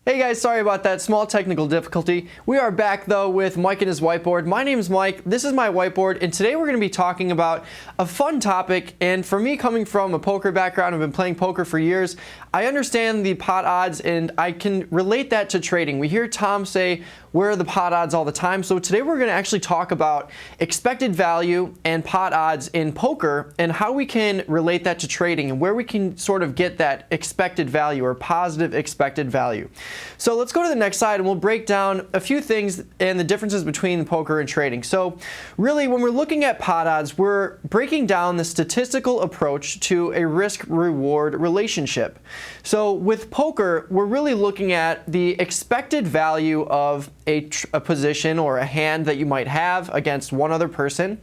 Hey guys, sorry about that small technical difficulty. We are back though with Mike and his whiteboard. My name is Mike, this is my whiteboard, and today we're going to be talking about a fun topic. And for me, coming from a poker background, I've been playing poker for years, I understand the pot odds and I can relate that to trading. We hear Tom say, where are the pot odds all the time? So today we're going to actually talk about expected value and pot odds in poker and how we can relate that to trading and where we can sort of get that expected value or positive expected value. So let's go to the next slide and we'll break down a few things and the differences between poker and trading. So really, when we're looking at pot odds, we're breaking down the statistical approach to a risk-reward relationship. So with poker, we're really looking at the expected value of a position or a hand that you might have against one other person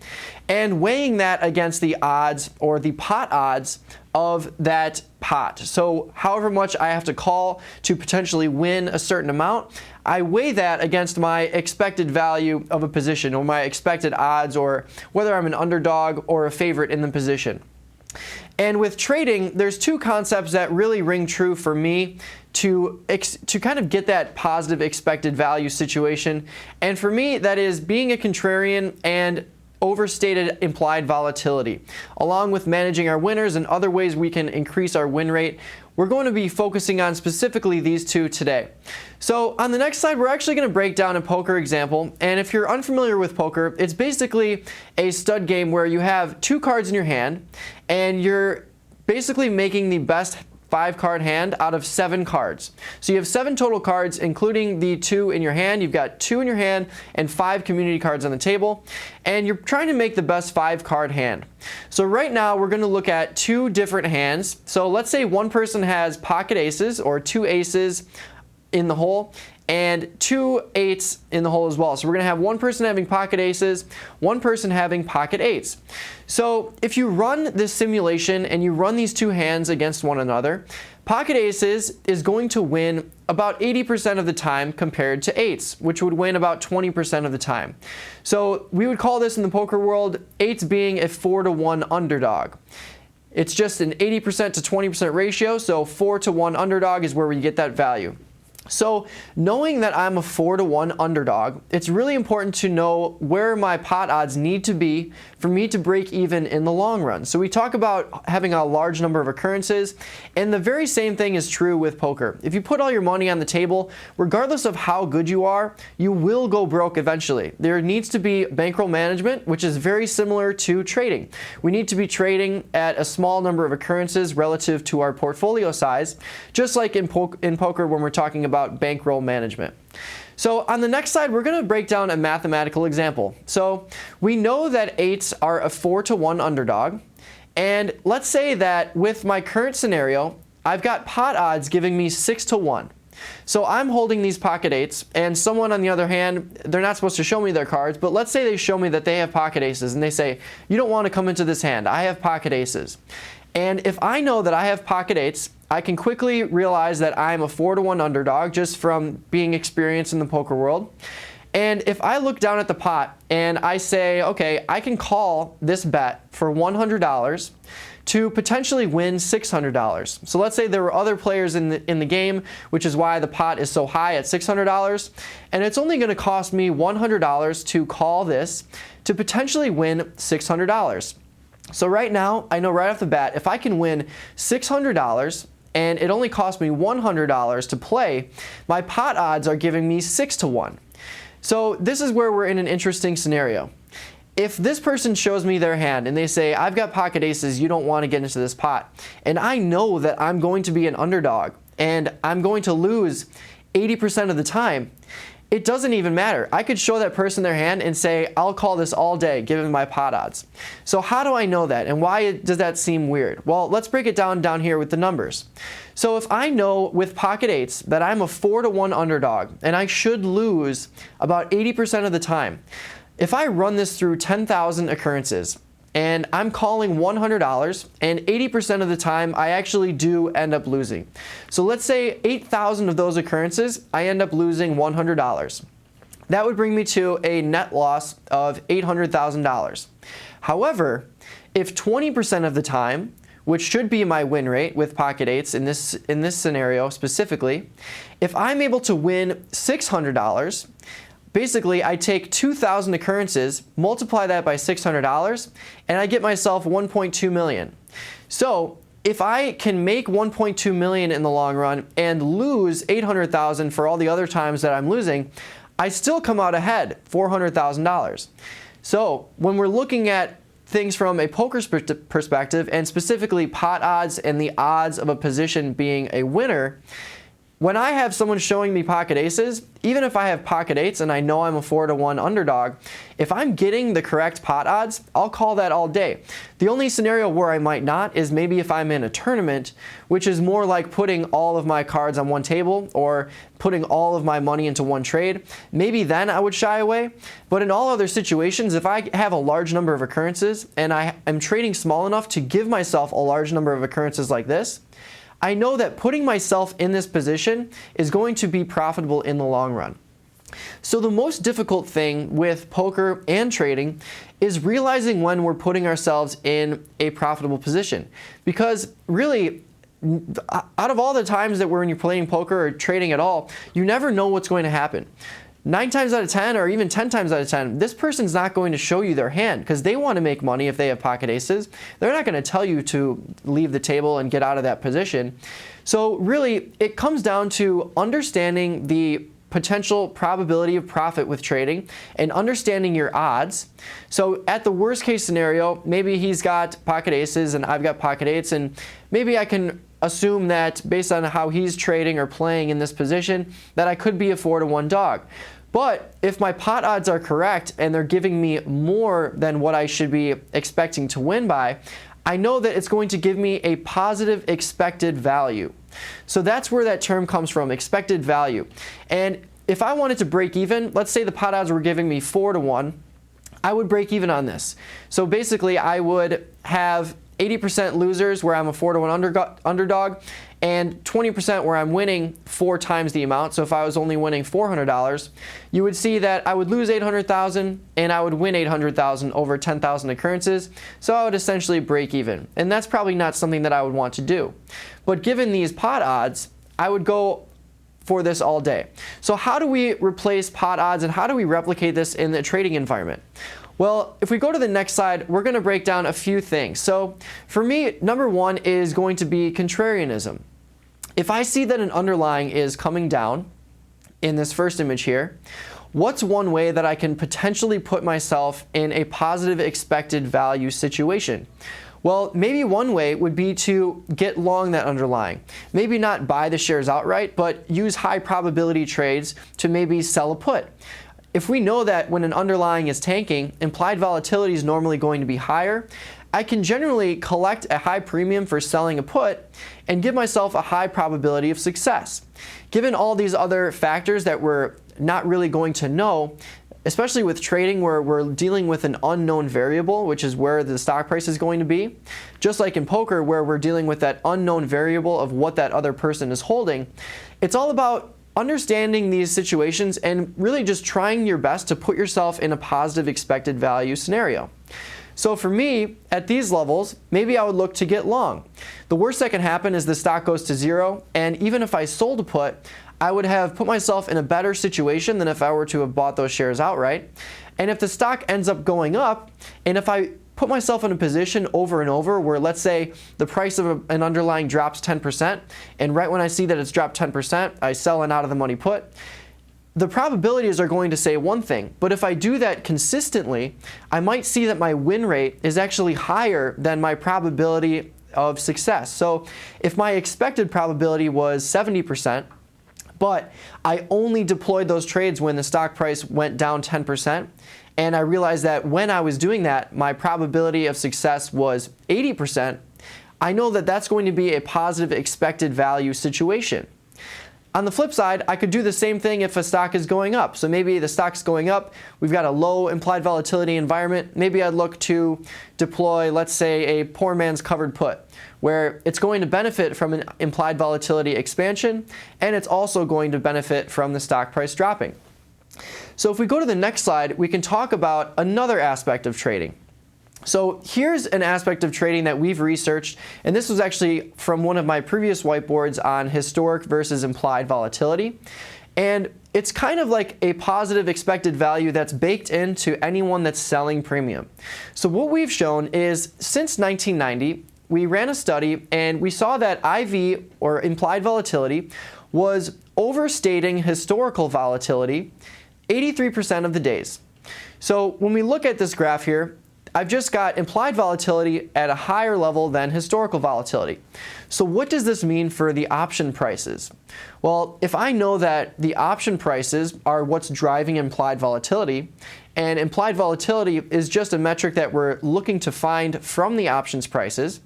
and weighing that against the odds or the pot odds of that pot. So however much I have to call to potentially win a certain amount, I weigh that against my expected value of a position or my expected odds or whether I'm an underdog or a favorite in the position. And with trading, there's two concepts that really ring true for me to kind of get that positive expected value situation. And for me, that is being a contrarian and overstated implied volatility. Along with managing our winners and other ways we can increase our win rate, we're going to be focusing on specifically these two today. So on the next slide, we're actually going to break down a poker example. And if you're unfamiliar with poker, it's basically a stud game where you have two cards in your hand and you're basically making the best 5-card hand out of 7 cards. So you have 7 total cards, including the 2 in your hand. You've got 2 in your hand and 5 community cards on the table. And you're trying to make the best 5-card hand. So right now, we're going to look at 2 different hands. So let's say one person has pocket aces or 2 aces in the hole and 2 8s in the hole as well. So we're going to have one person having pocket aces, one person having pocket 8s. So if you run this simulation and you run these 2 hands against one another, pocket aces is going to win about 80% of the time compared to 8s, which would win about 20% of the time. So we would call this in the poker world 8s being a 4-to-1 underdog. It's just an 80% to 20% ratio, so 4-to-1 underdog is where we get that value. So knowing that I'm a 4-to-1 underdog, it's really important to know where my pot odds need to be for me to break even in the long run. So we talk about having a large number of occurrences, and the very same thing is true with poker. If you put all your money on the table, regardless of how good you are, you will go broke eventually. There needs to be bankroll management, which is very similar to trading. We need to be trading at a small number of occurrences relative to our portfolio size, just like in poker when we're talking about bankroll management. So on the next slide, we're going to break down a mathematical example. So we know that 8s are a 4-to-1 underdog. And let's say that with my current scenario, I've got pot odds giving me 6-to-1. So I'm holding these pocket 8s, and someone on the other hand, they're not supposed to show me their cards, but let's say they show me that they have pocket aces, and they say, you don't want to come into this hand, I have pocket aces. And if I know that I have pocket 8s, I can quickly realize that I'm a 4-to-1 underdog just from being experienced in the poker world. And if I look down at the pot and I say, okay, I can call this bet for $100 to potentially win $600. So let's say there were other players in the game, which is why the pot is so high at $600. And it's only going to cost me $100 to call this to potentially win $600. So right now, I know right off the bat, if I can win $600 and it only cost me $100 to play, my pot odds are giving me 6-to-1. So this is where we're in an interesting scenario. If this person shows me their hand and they say, I've got pocket aces, you don't want to get into this pot, and I know that I'm going to be an underdog and I'm going to lose 80% of the time, it doesn't even matter. I could show that person their hand and say, I'll call this all day given my pot odds. So how do I know that and why does that seem weird? Well, let's break it down here with the numbers. So if I know with pocket 8s that I'm a 4-to-1 underdog and I should lose about 80% of the time, if I run this through 10,000 occurrences and I'm calling $100 and 80% of the time I actually do end up losing. So let's say 8,000 of those occurrences I end up losing $100. That would bring me to a net loss of $800,000. However, if 20% of the time which should be my win rate with pocket eights in this scenario specifically, if I'm able to win $600, basically I take 2,000 occurrences, multiply that by $600, and I get myself 1.2 million. So if I can make 1.2 million in the long run and lose 800,000 for all the other times that I'm losing, I still come out ahead, $400,000. So when we're looking at things from a poker perspective, and specifically pot odds and the odds of a position being a winner, when I have someone showing me pocket aces, even if I have pocket eights and I know I'm a 4-to-1 underdog, if I'm getting the correct pot odds, I'll call that all day. The only scenario where I might not is maybe if I'm in a tournament, which is more like putting all of my cards on one table or putting all of my money into one trade. Maybe then I would shy away. But in all other situations, if I have a large number of occurrences and I am trading small enough to give myself a large number of occurrences like this, I know that putting myself in this position is going to be profitable in the long run. So the most difficult thing with poker and trading is realizing when we're putting ourselves in a profitable position. Because really, out of all the times that when you're playing poker or trading at all, you never know what's going to happen. 9 times out of 10 or even 10 times out of 10, this person's not going to show you their hand because they want to make money if they have pocket aces. They're not going to tell you to leave the table and get out of that position. So really, it comes down to understanding the potential probability of profit with trading and understanding your odds. So at the worst case scenario, maybe he's got pocket aces and I've got pocket eights, and maybe I can assume that based on how he's trading or playing in this position that I could be a 4-to-1 dog. But if my pot odds are correct and they're giving me more than what I should be expecting to win by, I know that it's going to give me a positive expected value. So that's where that term comes from, expected value. And if I wanted to break even, let's say the pot odds were giving me 4-to-1, I would break even on this. So basically I would have 80% losers where I'm a 4-to-1 underdog and 20% where I'm winning 4 times the amount. So if I was only winning $400, you would see that I would lose 800,000 and I would win 800,000 over 10,000 occurrences. So I would essentially break even. And that's probably not something that I would want to do. But given these pot odds, I would go for this all day. So how do we replace pot odds and how do we replicate this in the trading environment? Well, if we go to the next slide, we're going to break down a few things. So for me, number one is going to be contrarianism. If I see that an underlying is coming down in this first image here, what's one way that I can potentially put myself in a positive expected value situation? Well, maybe one way would be to get long that underlying. Maybe not buy the shares outright, but use high probability trades to maybe sell a put. If we know that when an underlying is tanking, implied volatility is normally going to be higher, I can generally collect a high premium for selling a put and give myself a high probability of success. Given all these other factors that we're not really going to know, especially with trading where we're dealing with an unknown variable, which is where the stock price is going to be, just like in poker where we're dealing with that unknown variable of what that other person is holding, it's all about understanding these situations and really just trying your best to put yourself in a positive expected value scenario. So for me, at these levels, maybe I would look to get long. The worst that can happen is the stock goes to zero, and even if I sold a put, I would have put myself in a better situation than if I were to have bought those shares outright. And if the stock ends up going up, and if I put myself in a position over and over where, let's say, the price of an underlying drops 10%, and right when I see that it's dropped 10%, I sell an out of the money put, the probabilities are going to say one thing. But if I do that consistently, I might see that my win rate is actually higher than my probability of success. So if my expected probability was 70%, but I only deployed those trades when the stock price went down 10%, and I realized that when I was doing that, my probability of success was 80%, I know that that's going to be a positive expected value situation. On the flip side, I could do the same thing if a stock is going up. So maybe the stock's going up, we've got a low implied volatility environment. Maybe I'd look to deploy, let's say, a poor man's covered put, where it's going to benefit from an implied volatility expansion, and it's also going to benefit from the stock price dropping. So if we go to the next slide, we can talk about another aspect of trading. So here's an aspect of trading that we've researched, and this was actually from one of my previous whiteboards on historic versus implied volatility. And it's kind of like a positive expected value that's baked into anyone that's selling premium. So what we've shown is since 1990, we ran a study and we saw that IV, or implied volatility, was overstating historical volatility 83% of the days. So when we look at this graph here, I've just got implied volatility at a higher level than historical volatility. So what does this mean for the option prices? Well, if I know that the option prices are what's driving implied volatility, and implied volatility is just a metric that we're looking to find from the options prices,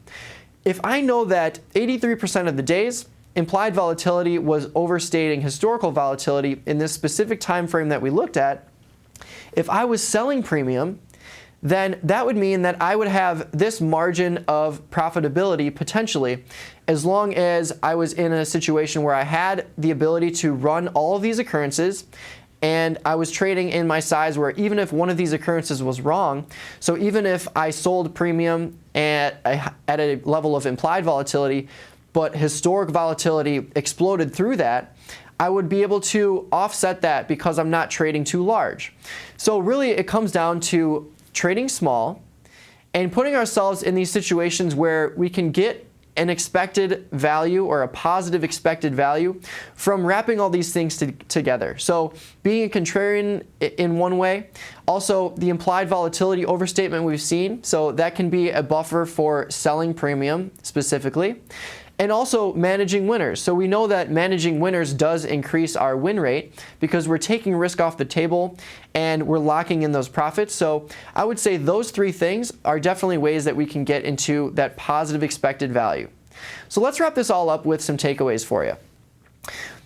if I know that 83% of the days, implied volatility was overstating historical volatility in this specific time frame that we looked at, if I was selling premium, then that would mean that I would have this margin of profitability potentially, as long as I was in a situation where I had the ability to run all of these occurrences and I was trading in my size where even if one of these occurrences was wrong, so even if I sold premium at a level of implied volatility, but historic volatility exploded through that, I would be able to offset that because I'm not trading too large. So really it comes down to trading small and putting ourselves in these situations where we can get an expected value or a positive expected value from wrapping all these things together. So being a contrarian in one way, also the implied volatility overstatement we've seen, so that can be a buffer for selling premium specifically. And also managing winners. So we know that managing winners does increase our win rate because we're taking risk off the table and we're locking in those profits. So I would say those three things are definitely ways that we can get into that positive expected value. So let's wrap this all up with some takeaways for you.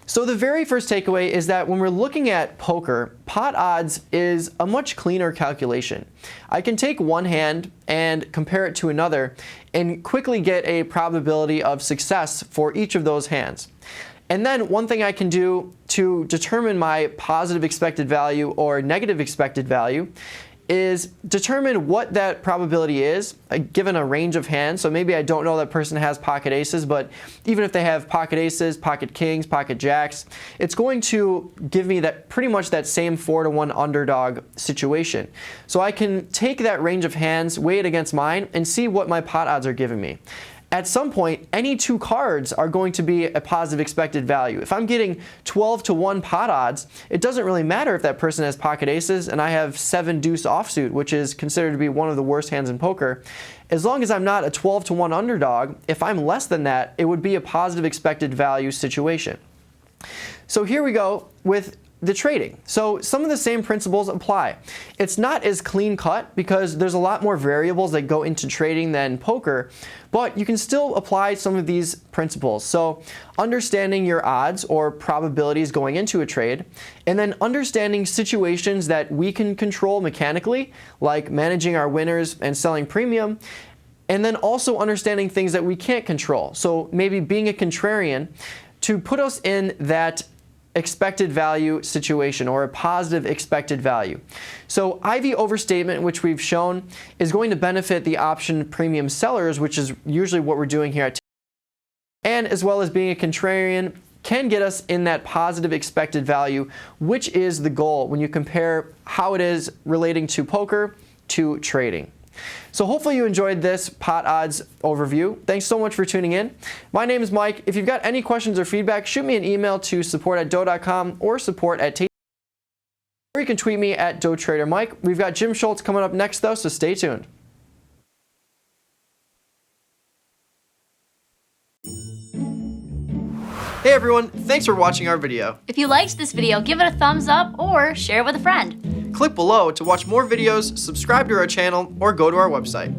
So the very first takeaway is that when we're looking at poker, pot odds is a much cleaner calculation. I can take one hand and compare it to another and quickly get a probability of success for each of those hands. And then one thing I can do to determine my positive expected value or negative expected value is determine what that probability is given a range of hands. So maybe I don't know that person has pocket aces, but even if they have pocket aces, pocket kings, pocket jacks, it's going to give me that pretty much that same 4-to-1 underdog situation. So I can take that range of hands, weigh it against mine, and see what my pot odds are giving me. At some point, any two cards are going to be a positive expected value. If I'm getting 12-to-1 pot odds, it doesn't really matter if that person has pocket aces and I have 7 deuce offsuit, which is considered to be one of the worst hands in poker. As long as I'm not a 12-to-1 underdog, if I'm less than that, it would be a positive expected value situation. So here we go with the trading. So some of the same principles apply. It's not as clean cut because there's a lot more variables that go into trading than poker, but you can still apply some of these principles. So understanding your odds or probabilities going into a trade, and then understanding situations that we can control mechanically, like managing our winners and selling premium, and then also understanding things that we can't control. So maybe being a contrarian to put us in that expected value situation or a positive expected value. So IV overstatement, which we've shown, is going to benefit the option premium sellers, which is usually what we're doing here at and as well as being a contrarian can get us in that positive expected value, which is the goal when you compare how it is relating to poker to trading. So hopefully you enjoyed this pot odds overview. Thanks so much for tuning in. My name is Mike. If you've got any questions or feedback, shoot me an email to support@dough.com or support@tastylive, or you can tweet me at DoughTraderMike. We've got Jim Schultz coming up next though, so stay tuned. Hey everyone, thanks for watching our video. If you liked this video, give it a thumbs up or share it with a friend. Click below to watch more videos, subscribe to our channel, or go to our website.